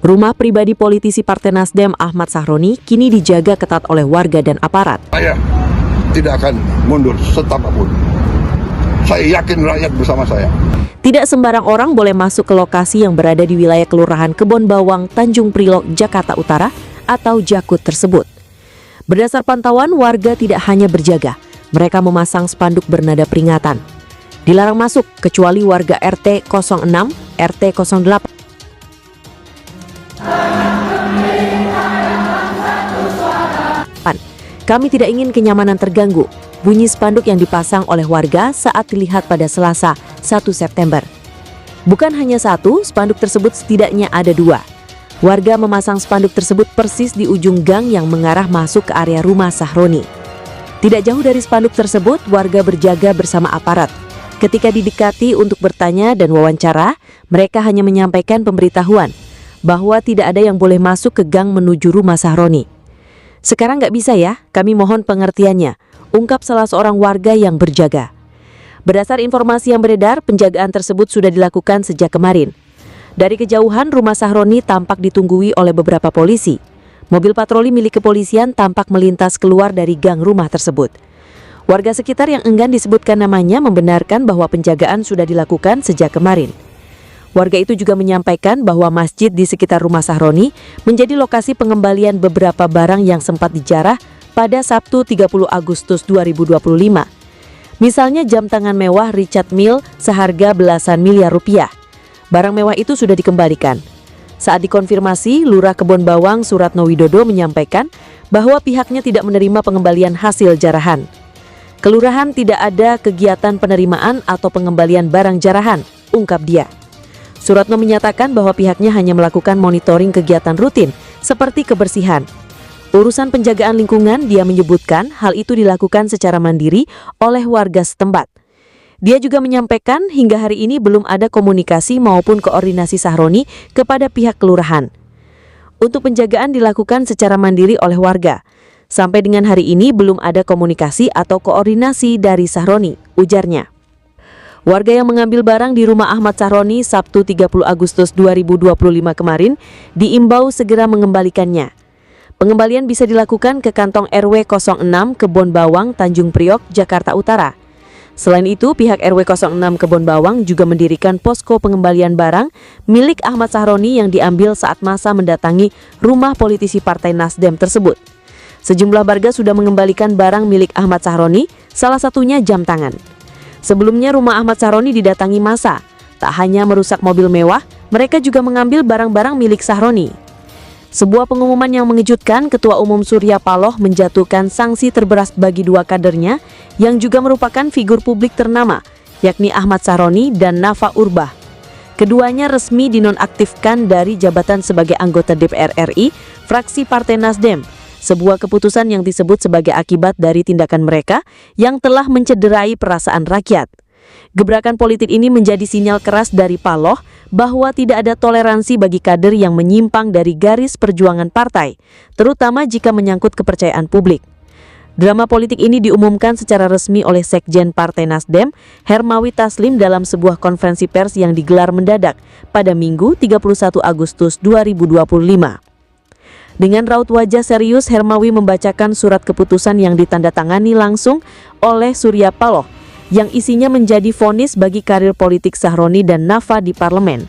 Rumah pribadi politisi Partai Nasdem Ahmad Sahroni kini dijaga ketat oleh warga dan aparat. Saya tidak akan mundur setapapun. Saya yakin rakyat bersama saya. Tidak sembarang orang boleh masuk ke lokasi yang berada di wilayah Kelurahan Kebon Bawang, Tanjung Priok, Jakarta Utara atau Jakut tersebut. Berdasar pantauan, warga tidak hanya berjaga, mereka memasang spanduk bernada peringatan. Dilarang masuk kecuali warga RT 06, RT 08. Kami tidak ingin kenyamanan terganggu, bunyi spanduk yang dipasang oleh warga saat dilihat pada Selasa, 1 September. Bukan hanya satu, spanduk tersebut setidaknya ada dua. Warga memasang spanduk tersebut persis di ujung gang yang mengarah masuk ke area rumah Sahroni. Tidak jauh dari spanduk tersebut, warga berjaga bersama aparat. Ketika didekati untuk bertanya dan wawancara, mereka hanya menyampaikan pemberitahuan bahwa tidak ada yang boleh masuk ke gang menuju rumah Sahroni. Sekarang nggak bisa ya, kami mohon pengertiannya, ungkap salah seorang warga yang berjaga. Berdasar informasi yang beredar, penjagaan tersebut sudah dilakukan sejak kemarin. Dari kejauhan, rumah Sahroni tampak ditunggui oleh beberapa polisi. Mobil patroli milik kepolisian tampak melintas keluar dari gang rumah tersebut. Warga sekitar yang enggan disebutkan namanya membenarkan bahwa penjagaan sudah dilakukan sejak kemarin. Warga itu juga menyampaikan bahwa masjid di sekitar rumah Sahroni menjadi lokasi pengembalian beberapa barang yang sempat dijarah pada Sabtu 30 Agustus 2025. Misalnya jam tangan mewah Richard Mille seharga belasan miliar rupiah. Barang mewah itu sudah dikembalikan. Saat dikonfirmasi, Lurah Kebon Bawang Suratno Widodo menyampaikan bahwa pihaknya tidak menerima pengembalian hasil jarahan. Kelurahan tidak ada kegiatan penerimaan atau pengembalian barang jarahan, ungkap dia. Suratno menyatakan bahwa pihaknya hanya melakukan monitoring kegiatan rutin seperti kebersihan. Urusan penjagaan lingkungan, dia menyebutkan hal itu dilakukan secara mandiri oleh warga setempat. Dia juga menyampaikan hingga hari ini belum ada komunikasi maupun koordinasi Sahroni kepada pihak kelurahan. Untuk penjagaan dilakukan secara mandiri oleh warga. Sampai dengan hari ini belum ada komunikasi atau koordinasi dari Sahroni, ujarnya. Warga yang mengambil barang di rumah Ahmad Sahroni Sabtu 30 Agustus 2025 kemarin diimbau segera mengembalikannya. Pengembalian bisa dilakukan ke kantong RW 06 Kebon Bawang, Tanjung Priok, Jakarta Utara. Selain itu, pihak RW 06 Kebon Bawang juga mendirikan posko pengembalian barang milik Ahmad Sahroni yang diambil saat masa mendatangi rumah politisi Partai Nasdem tersebut. Sejumlah warga sudah mengembalikan barang milik Ahmad Sahroni, salah satunya jam tangan. Sebelumnya rumah Ahmad Sahroni didatangi massa. Tak hanya merusak mobil mewah, mereka juga mengambil barang-barang milik Sahroni. Sebuah pengumuman yang mengejutkan, Ketua Umum Surya Paloh menjatuhkan sanksi terberat bagi dua kadernya yang juga merupakan figur publik ternama, yakni Ahmad Sahroni dan Nafa Urbah. Keduanya resmi dinonaktifkan dari jabatan sebagai anggota DPR RI, fraksi Partai Nasdem. Sebuah keputusan yang disebut sebagai akibat dari tindakan mereka yang telah mencederai perasaan rakyat. Gebrakan politik ini menjadi sinyal keras dari Paloh bahwa tidak ada toleransi bagi kader yang menyimpang dari garis perjuangan partai, terutama jika menyangkut kepercayaan publik. Drama politik ini diumumkan secara resmi oleh Sekjen Partai Nasdem, Hermawi Taslim dalam sebuah konferensi pers yang digelar mendadak pada Minggu 31 Agustus 2025. Dengan raut wajah serius, Hermawi membacakan surat keputusan yang ditandatangani langsung oleh Surya Paloh, yang isinya menjadi vonis bagi karir politik Sahroni dan Nafa di parlemen.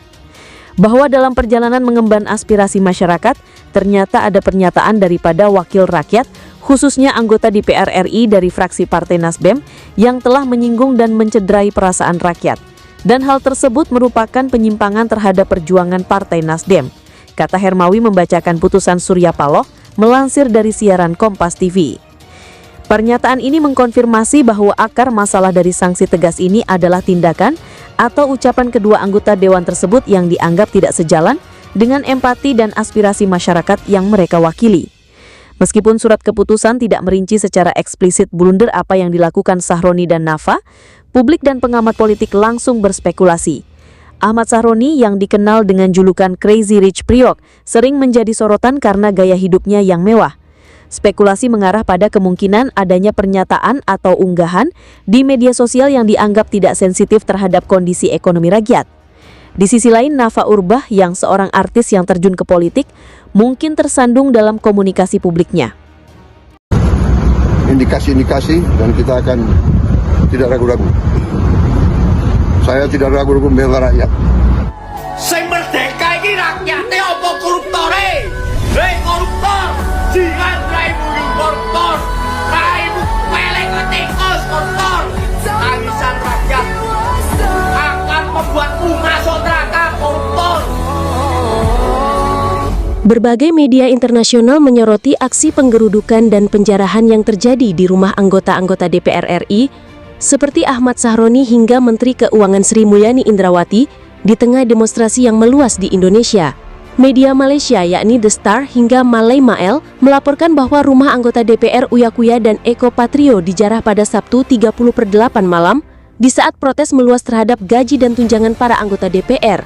Bahwa dalam perjalanan mengemban aspirasi masyarakat, ternyata ada pernyataan daripada wakil rakyat, khususnya anggota DPR RI dari fraksi Partai Nasdem, yang telah menyinggung dan mencederai perasaan rakyat. Dan hal tersebut merupakan penyimpangan terhadap perjuangan Partai Nasdem, kata Hermawi membacakan putusan Surya Paloh melansir dari siaran Kompas TV. Pernyataan ini mengkonfirmasi bahwa akar masalah dari sanksi tegas ini adalah tindakan atau ucapan kedua anggota dewan tersebut yang dianggap tidak sejalan dengan empati dan aspirasi masyarakat yang mereka wakili. Meskipun surat keputusan tidak merinci secara eksplisit blunder apa yang dilakukan Sahroni dan Nafa, publik dan pengamat politik langsung berspekulasi. Ahmad Sahroni yang dikenal dengan julukan Crazy Rich Priok sering menjadi sorotan karena gaya hidupnya yang mewah. Spekulasi mengarah pada kemungkinan adanya pernyataan atau unggahan di media sosial yang dianggap tidak sensitif terhadap kondisi ekonomi rakyat. Di sisi lain, Nafa Urbah yang seorang artis yang terjun ke politik mungkin tersandung dalam komunikasi publiknya. Indikasi-indikasi dan kita akan tidak ragu-ragu. Saya tidak ragu-ragu membela rakyat. Sing merdeka iki rakyate apa koruptore? Hei koruptor, jangan raimu koruptor. Raimu pelek tikus koruptor. Tangisan rakyat akan membuatmu masuk neraka koruptor. Berbagai media internasional menyoroti aksi penggerudukan dan penjarahan yang terjadi di rumah anggota-anggota DPR RI, seperti Ahmad Sahroni hingga Menteri Keuangan Sri Mulyani Indrawati, di tengah demonstrasi yang meluas di Indonesia. Media Malaysia yakni The Star hingga Malay Mail melaporkan bahwa rumah anggota DPR Uya Kuya dan Eko Patrio dijarah pada Sabtu 30/8 malam, di saat protes meluas terhadap gaji dan tunjangan para anggota DPR.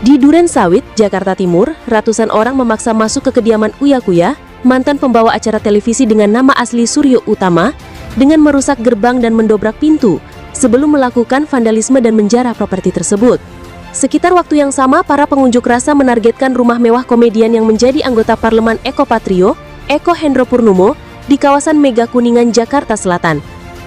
Di Duren Sawit, Jakarta Timur, ratusan orang memaksa masuk ke kediaman Uya Kuya, mantan pembawa acara televisi dengan nama asli Suryo Utama, dengan merusak gerbang dan mendobrak pintu, sebelum melakukan vandalisme dan menjarah properti tersebut. Sekitar waktu yang sama, para pengunjuk rasa menargetkan rumah mewah komedian yang menjadi anggota parlemen Eko Patrio, Eko Hendro Purnomo, di kawasan Mega Kuningan, Jakarta Selatan.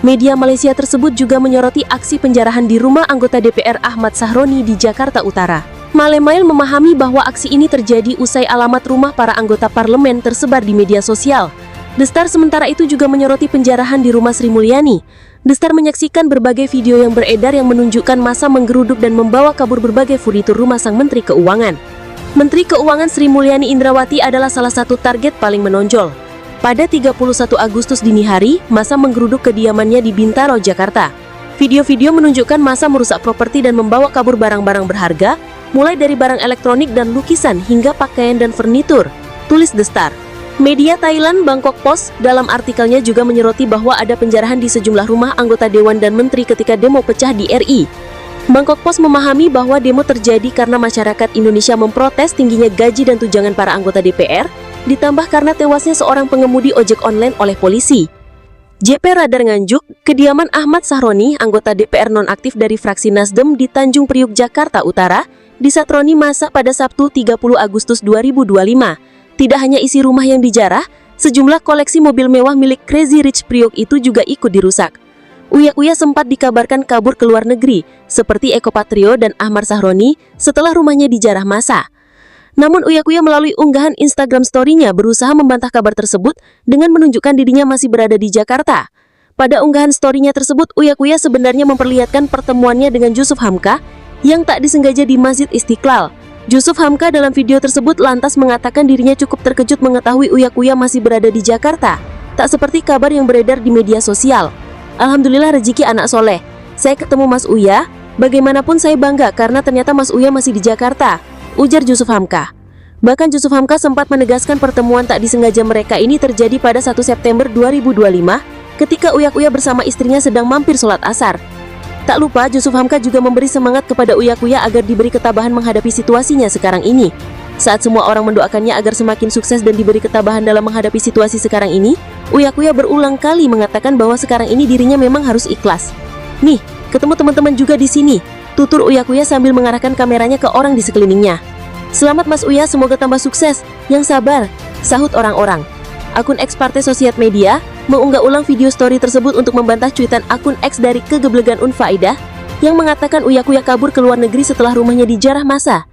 Media Malaysia tersebut juga menyoroti aksi penjarahan di rumah anggota DPR Ahmad Sahroni di Jakarta Utara. Malay Mail memahami bahwa aksi ini terjadi usai alamat rumah para anggota parlemen tersebar di media sosial. The Star sementara itu juga menyoroti penjarahan di rumah Sri Mulyani. The Star menyaksikan berbagai video yang beredar yang menunjukkan massa menggeruduk dan membawa kabur berbagai furnitur rumah sang Menteri Keuangan. Menteri Keuangan Sri Mulyani Indrawati adalah salah satu target paling menonjol. Pada 31 Agustus dini hari, massa menggeruduk kediamannya di Bintaro, Jakarta. Video-video menunjukkan massa merusak properti dan membawa kabur barang-barang berharga, mulai dari barang elektronik dan lukisan hingga pakaian dan furnitur, tulis The Star. Media Thailand Bangkok Post dalam artikelnya juga menyoroti bahwa ada penjarahan di sejumlah rumah anggota dewan dan menteri ketika demo pecah di RI. Bangkok Post memahami bahwa demo terjadi karena masyarakat Indonesia memprotes tingginya gaji dan tunjangan para anggota DPR, ditambah karena tewasnya seorang pengemudi ojek online oleh polisi. JP Radar Nganjuk, kediaman Ahmad Sahroni, anggota DPR nonaktif dari fraksi Nasdem di Tanjung Priuk, Jakarta Utara, disatroni massa pada Sabtu 30 Agustus 2025. Tidak hanya isi rumah yang dijarah, sejumlah koleksi mobil mewah milik Crazy Rich Priok itu juga ikut dirusak. Uya Kuya sempat dikabarkan kabur ke luar negeri, seperti Eko Patrio dan Ahmad Sahroni, setelah rumahnya dijarah massa. Namun Uya Kuya melalui unggahan Instagram story-nya berusaha membantah kabar tersebut dengan menunjukkan dirinya masih berada di Jakarta. Pada unggahan story-nya tersebut, Uya Kuya sebenarnya memperlihatkan pertemuannya dengan Jusuf Hamka yang tak disengaja di Masjid Istiqlal. Jusuf Hamka dalam video tersebut lantas mengatakan dirinya cukup terkejut mengetahui Uya Kuya masih berada di Jakarta. Tak seperti kabar yang beredar di media sosial. Alhamdulillah rezeki anak soleh. Saya ketemu Mas Uya, bagaimanapun saya bangga karena ternyata Mas Uya masih di Jakarta, ujar Jusuf Hamka. Bahkan Jusuf Hamka sempat menegaskan pertemuan tak disengaja mereka ini terjadi pada 1 September 2025 ketika Uya Kuya bersama istrinya sedang mampir sholat asar. Tak lupa, Jusuf Hamka juga memberi semangat kepada Uya Kuya agar diberi ketabahan menghadapi situasinya sekarang ini. Saat semua orang mendoakannya agar semakin sukses dan diberi ketabahan dalam menghadapi situasi sekarang ini, Uya Kuya berulang kali mengatakan bahwa sekarang ini dirinya memang harus ikhlas. Nih, ketemu teman-teman juga di sini, tutur Uya Kuya sambil mengarahkan kameranya ke orang di sekelilingnya. Selamat Mas Uya, semoga tambah sukses, yang sabar, sahut orang-orang. Akun X Partai Sosial Media mengunggah ulang video story tersebut untuk membantah cuitan akun X dari Kegeblegan Unfaidah yang mengatakan Uya Kuya kabur ke luar negeri setelah rumahnya dijarah massa.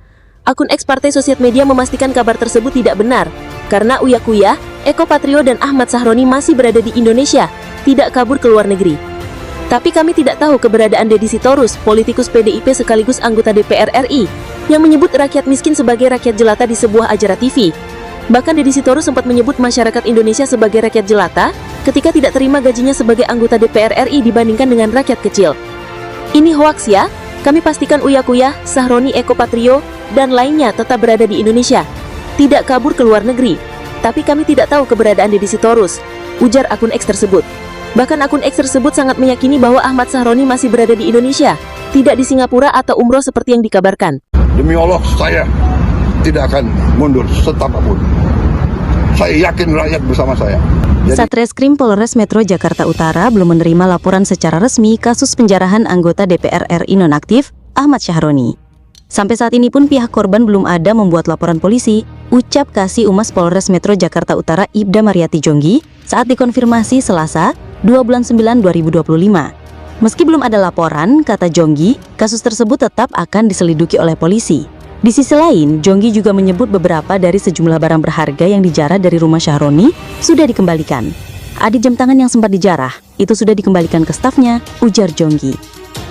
Akun X Partai Sosial Media memastikan kabar tersebut tidak benar, karena Uya Kuya, Eko Patrio dan Ahmad Sahroni masih berada di Indonesia, tidak kabur ke luar negeri. Tapi kami tidak tahu keberadaan Deddy Sitorus, politikus PDIP sekaligus anggota DPR RI, yang menyebut rakyat miskin sebagai rakyat jelata di sebuah acara TV. Bahkan Deddy Sitorus sempat menyebut masyarakat Indonesia sebagai rakyat jelata ketika tidak terima gajinya sebagai anggota DPR RI dibandingkan dengan rakyat kecil. Ini hoaks ya, kami pastikan Uya Kuya, Sahroni, Eko Patrio, dan lainnya tetap berada di Indonesia. Tidak kabur ke luar negeri. Tapi kami tidak tahu keberadaan Deddy Sitorus, ujar akun X tersebut. Bahkan akun X tersebut sangat meyakini bahwa Ahmad Sahroni masih berada di Indonesia, tidak di Singapura atau umroh seperti yang dikabarkan. Demi Allah, saya tidak akan mundur setapapun. Saya yakin rakyat bersama saya. Satreskrim Polres Metro Jakarta Utara belum menerima laporan secara resmi kasus penjarahan anggota DPR RI nonaktif Ahmad Sahroni. Sampai saat ini pun pihak korban belum ada membuat laporan polisi, ucap Kasih Humas Polres Metro Jakarta Utara Ibda Mariati Jonggi saat dikonfirmasi Selasa, 2 bulan 9 2025. Meski belum ada laporan, kata Jonggi, kasus tersebut tetap akan diseliduki oleh polisi. Di sisi lain, Jonggi juga menyebut beberapa dari sejumlah barang berharga yang dijarah dari rumah Syahroni sudah dikembalikan. Ada jam tangan yang sempat dijarah, itu sudah dikembalikan ke stafnya, ujar Jonggi.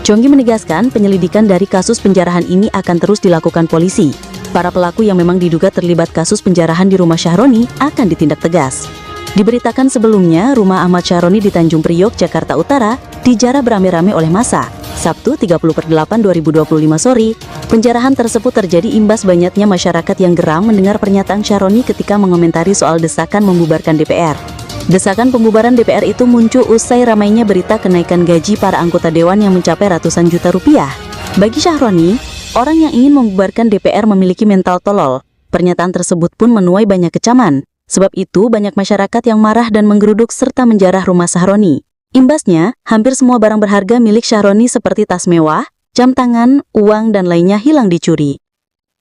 Jonggi menegaskan penyelidikan dari kasus penjarahan ini akan terus dilakukan polisi. Para pelaku yang memang diduga terlibat kasus penjarahan di rumah Syahroni akan ditindak tegas. Diberitakan sebelumnya, rumah Ahmad Syahroni di Tanjung Priok, Jakarta Utara, dijarah beramai-ramai oleh massa. Sabtu 30/8/2025 sore, penjarahan tersebut terjadi imbas banyaknya masyarakat yang geram mendengar pernyataan Syahroni ketika mengomentari soal desakan membubarkan DPR. Desakan pembubaran DPR itu muncul usai ramainya berita kenaikan gaji para anggota dewan yang mencapai ratusan juta rupiah. Bagi Syahroni, orang yang ingin membubarkan DPR memiliki mental tolol. Pernyataan tersebut pun menuai banyak kecaman. Sebab itu, banyak masyarakat yang marah dan menggeruduk serta menjarah rumah Syahroni. Imbasnya, hampir semua barang berharga milik Syahroni seperti tas mewah, jam tangan, uang, dan lainnya hilang dicuri.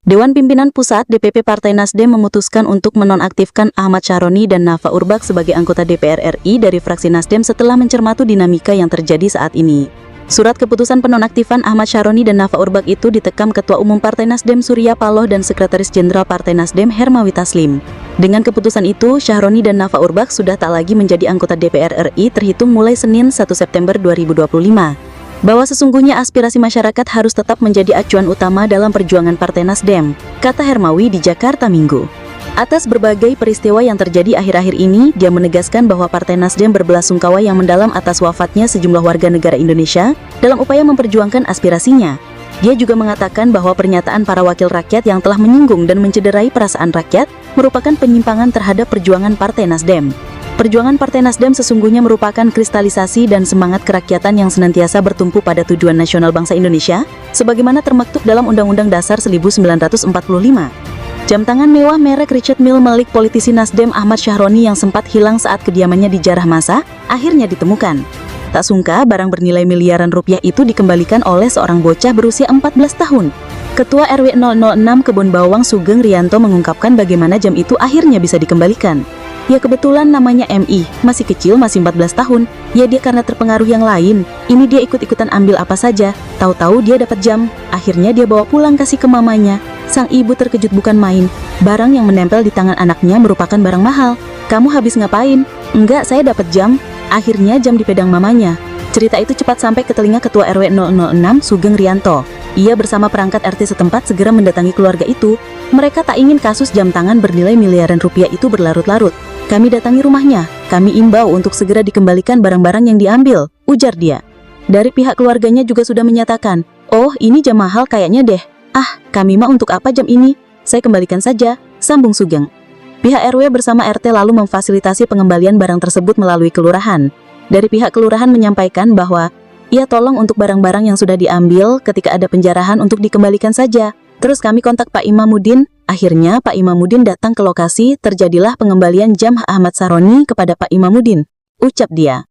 Dewan Pimpinan Pusat DPP Partai Nasdem memutuskan untuk menonaktifkan Ahmad Syahroni dan Nafa Urbach sebagai anggota DPR RI dari fraksi Nasdem setelah mencermati dinamika yang terjadi saat ini. Surat keputusan penonaktifan Ahmad Syahroni dan Nafa Urbach itu ditekam Ketua Umum Partai Nasdem Surya Paloh dan Sekretaris Jenderal Partai Nasdem Hermawi Taslim. Dengan keputusan itu, Syahroni dan Nafa Urbach sudah tak lagi menjadi anggota DPR RI terhitung mulai Senin 1 September 2025. Bahwa sesungguhnya aspirasi masyarakat harus tetap menjadi acuan utama dalam perjuangan Partai Nasdem, kata Hermawi di Jakarta Minggu. Atas berbagai peristiwa yang terjadi akhir-akhir ini, dia menegaskan bahwa Partai Nasdem berbelasungkawa yang mendalam atas wafatnya sejumlah warga negara Indonesia dalam upaya memperjuangkan aspirasinya. Dia juga mengatakan bahwa pernyataan para wakil rakyat yang telah menyinggung dan mencederai perasaan rakyat merupakan penyimpangan terhadap perjuangan Partai Nasdem. Perjuangan Partai Nasdem sesungguhnya merupakan kristalisasi dan semangat kerakyatan yang senantiasa bertumpu pada tujuan nasional bangsa Indonesia, sebagaimana termaktub dalam Undang-Undang Dasar 1945. Jam tangan mewah merek Richard Mille milik politisi Nasdem Ahmad Syahroni yang sempat hilang saat kediamannya dijarah massa, akhirnya ditemukan. Tak sungka, barang bernilai miliaran rupiah itu dikembalikan oleh seorang bocah berusia 14 tahun. Ketua RW 006 Kebon Bawang Sugeng Rianto mengungkapkan bagaimana jam itu akhirnya bisa dikembalikan. Ya kebetulan namanya MI, masih kecil, masih 14 tahun. Ya dia karena terpengaruh yang lain. Ini dia ikut-ikutan ambil apa saja. Tahu-tahu dia dapat jam. Akhirnya dia bawa pulang kasih ke mamanya. Sang ibu terkejut bukan main. Barang yang menempel di tangan anaknya merupakan barang mahal. Kamu habis ngapain? Enggak, saya dapat jam. Akhirnya jam dipedang mamanya. Cerita itu cepat sampai ke telinga Ketua RW 006 Sugeng Rianto. Ia bersama perangkat RT setempat segera mendatangi keluarga itu. Mereka tak ingin kasus jam tangan bernilai miliaran rupiah itu berlarut-larut. Kami datangi rumahnya, kami imbau untuk segera dikembalikan barang-barang yang diambil, ujar dia. Dari pihak keluarganya juga sudah menyatakan, oh ini jam mahal kayaknya deh. Ah, kami mah untuk apa jam ini? Saya kembalikan saja, sambung Sugeng. Pihak RW bersama RT lalu memfasilitasi pengembalian barang tersebut melalui kelurahan. Dari pihak kelurahan menyampaikan bahwa, ia tolong untuk barang-barang yang sudah diambil ketika ada penjarahan untuk dikembalikan saja. Terus kami kontak Pak Imamuddin. Akhirnya Pak Imamuddin datang ke lokasi, terjadilah pengembalian jam Ahmad Syahroni kepada Pak Imamuddin, ucap dia.